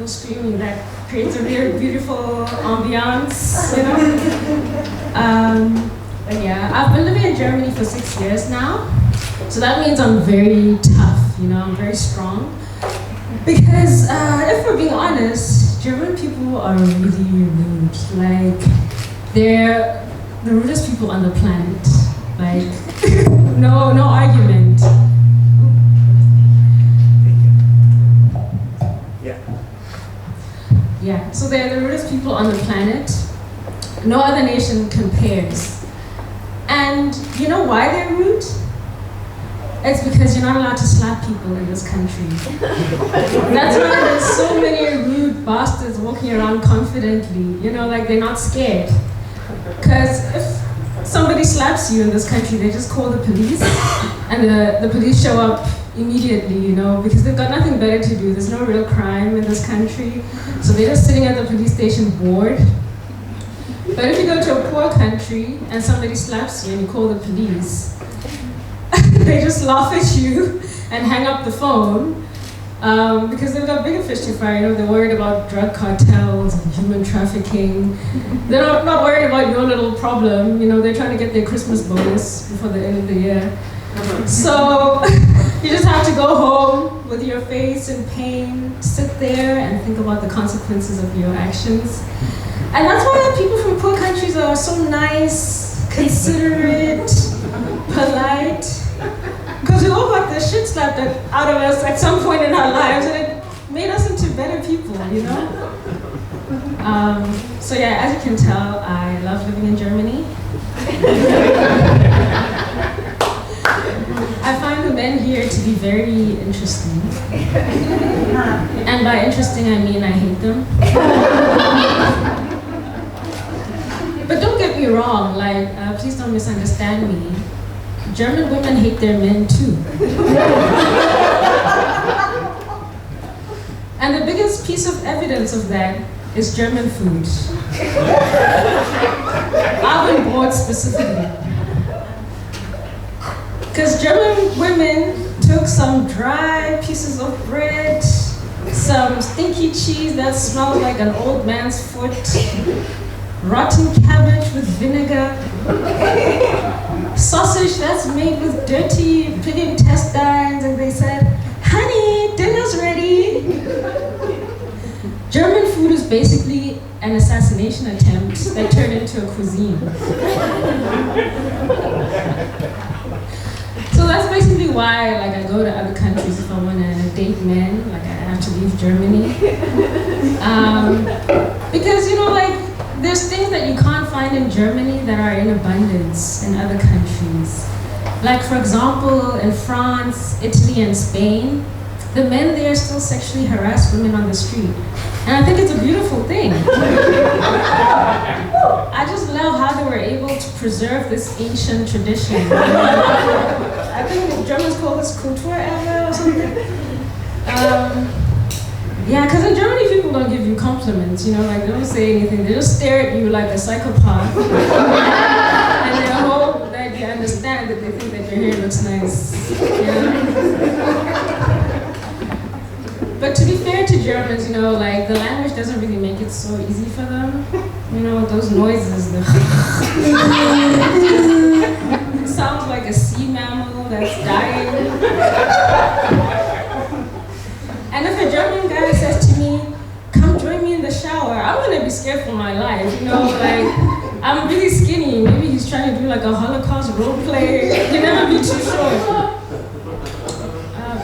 people screaming. That creates a very beautiful ambiance, you know. But yeah, I've been living in Germany for 6 years now. So that means I'm very tough, you know, I'm very strong. Because if we're being honest, German people are really rude. Like, they're the rudest people on the planet. Like, no argument. Yeah, so they're the rudest people on the planet. No other nation compares. And you know why they're rude? It's because you're not allowed to slap people in this country. That's why there's so many rude bastards walking around confidently. You know, like they're not scared. Because if somebody slaps you in this country, they just call the police, and the police show up immediately, you know, because they've got nothing better to do. There's no real crime in this country. So they're just sitting at the police station bored. But if you go to a poor country and somebody slaps you and you call the police, they just laugh at you and hang up the phone because they've got bigger fish to fry. You know, they're worried about drug cartels and human trafficking. They're not worried about your little problem. You know, they're trying to get their Christmas bonus before the end of the year. So you just have to go home with your face in pain, sit there and think about the consequences of your actions. And that's why people from poor countries are so nice, considerate, polite. Because we all got the shit slapped out of us at some point in our lives, and it made us into better people, you know? So yeah, as you can tell, I love living in Germany. I find the men here to be very interesting. And by interesting, I mean I hate them. But don't get me wrong, like, please don't misunderstand me. German women hate their men too. And the biggest piece of evidence of that is German food. Abendbrot specifically. Because German women took some dry pieces of bread, some stinky cheese that smells like an old man's foot, rotten cabbage with vinegar, sausage that's made with dirty pig intestines, and they said, "Honey, dinner's ready." German food is basically an assassination attempt that turned into a cuisine. So that's basically why, like, I go to other countries if I want to date men. Like, I have to leave Germany, because, you know, like, there's things that you can't find in Germany that are in abundance in other countries. Like, for example, in France, Italy, and Spain, the men there still sexually harass women on the street. And I think it's a beautiful thing. I just love how they were able to preserve this ancient tradition. I think the Germans call this Kulturerbe or something. Yeah, because in Germany, people don't give you compliments, you know, like, they don't say anything. They just stare at you like a psychopath. And they hope that you understand that they think that your hair looks nice. Yeah. But to be fair to Germans, you know, like, the language doesn't really make it so easy for them. You know, those noises, it sounds like a sea mammal that's dying. And if a German guy says to me, "Come join me in the shower," I'm gonna be scared for my life, you know, like, I'm really skinny. Maybe he's trying to do like a Holocaust role play. You never be too sure.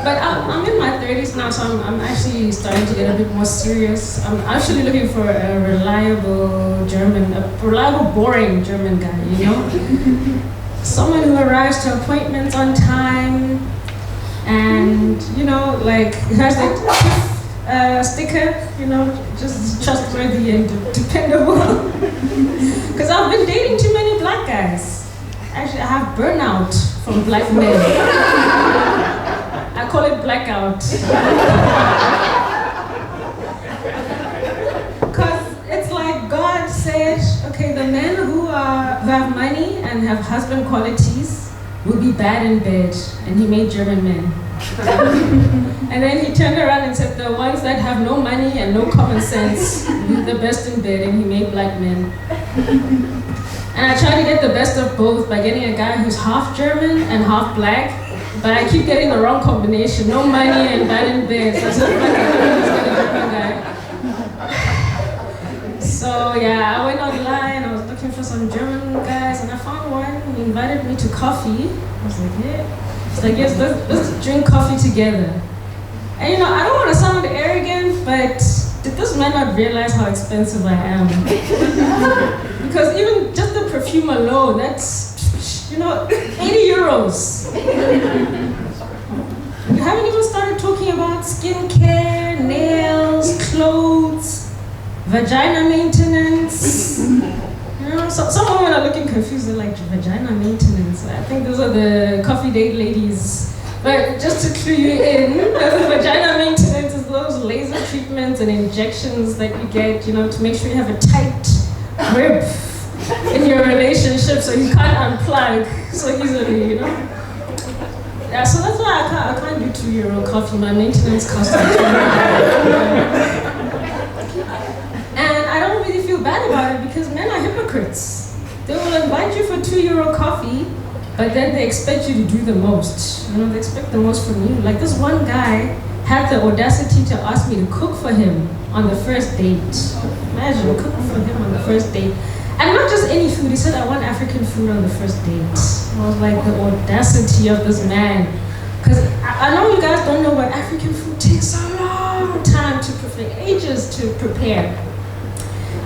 But I'm in my 30s now, so I'm actually starting to get a bit more serious. I'm actually looking for a reliable, boring German guy, you know? Someone who arrives to appointments on time, and, you know, like, has that sticker, you know, just trustworthy and dependable. Because I've been dating too many black guys. Actually, I have burnout from black men. I call it blackout. Because it's like God said, okay, the men who have money and have husband qualities will be bad in bed, and he made German men. And then he turned around and said, the ones that have no money and no common sense, the best in bed, and he made black men. And I tried to get the best of both by getting a guy who's half German and half black, but I keep getting the wrong combination, no money and bad in bed. So I said, fuck it, I'm just gonna get one guy. So yeah, I went online, I was looking for some German guys, and I found one. He invited me to coffee. I was like, yeah. He's like, yes, let's drink coffee together. And you know, I don't want to sound arrogant, but did this man not realize how expensive I am? Because even just the perfume alone, that's, you know, 80 euros. We haven't even started talking about skincare, nails, clothes, vagina maintenance. You know, some women are looking confused. They're like, vagina maintenance. I think those are the coffee date ladies. But just to clue you in, vagina maintenance is those laser treatments and injections that you get, you know, to make sure you have a tight grip in your relationship so you can't unplug so easily, you know? Yeah, so that's why I can't do €2 coffee. My maintenance costs like €2. And I don't really feel bad about it because men are hypocrites. They will invite you for €2 coffee, but then they expect you to do the most. You know, they expect the most from you. Like this one guy had the audacity to ask me to cook for him on the first date. Imagine, cooking for him on the first date. And not just any food, he said, I want African food on the first date. I was like, the audacity of this man. Because I know you guys don't know, but African food takes a long time to prepare, ages to prepare.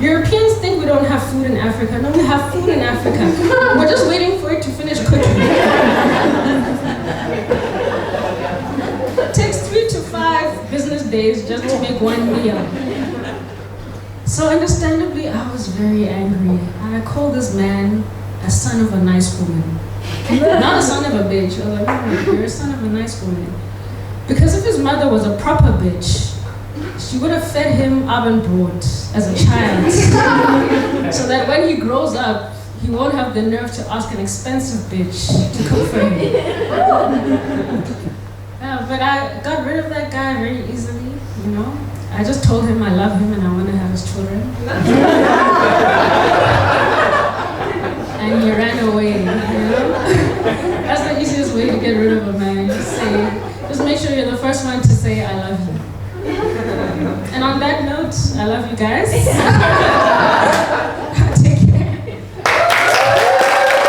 Europeans think we don't have food in Africa. No, we have food in Africa. We're just waiting for it to finish cooking. It takes 3 to 5 business days just to make one meal. So understandably, I was very angry. I called this man a son of a nice woman. Not a son of a bitch. I was like, oh, you're a son of a nice woman. Because if his mother was a proper bitch, she would have fed him Abendbrot as a child. So that when he grows up, he won't have the nerve to ask an expensive bitch to cook for him. But I got rid of that guy very easily, you know. I just told him I love him and I want to have his children. And he ran away, you know? That's the easiest way to get rid of a man. Just make sure you're the first one to say I love you. And on that note, I love you guys.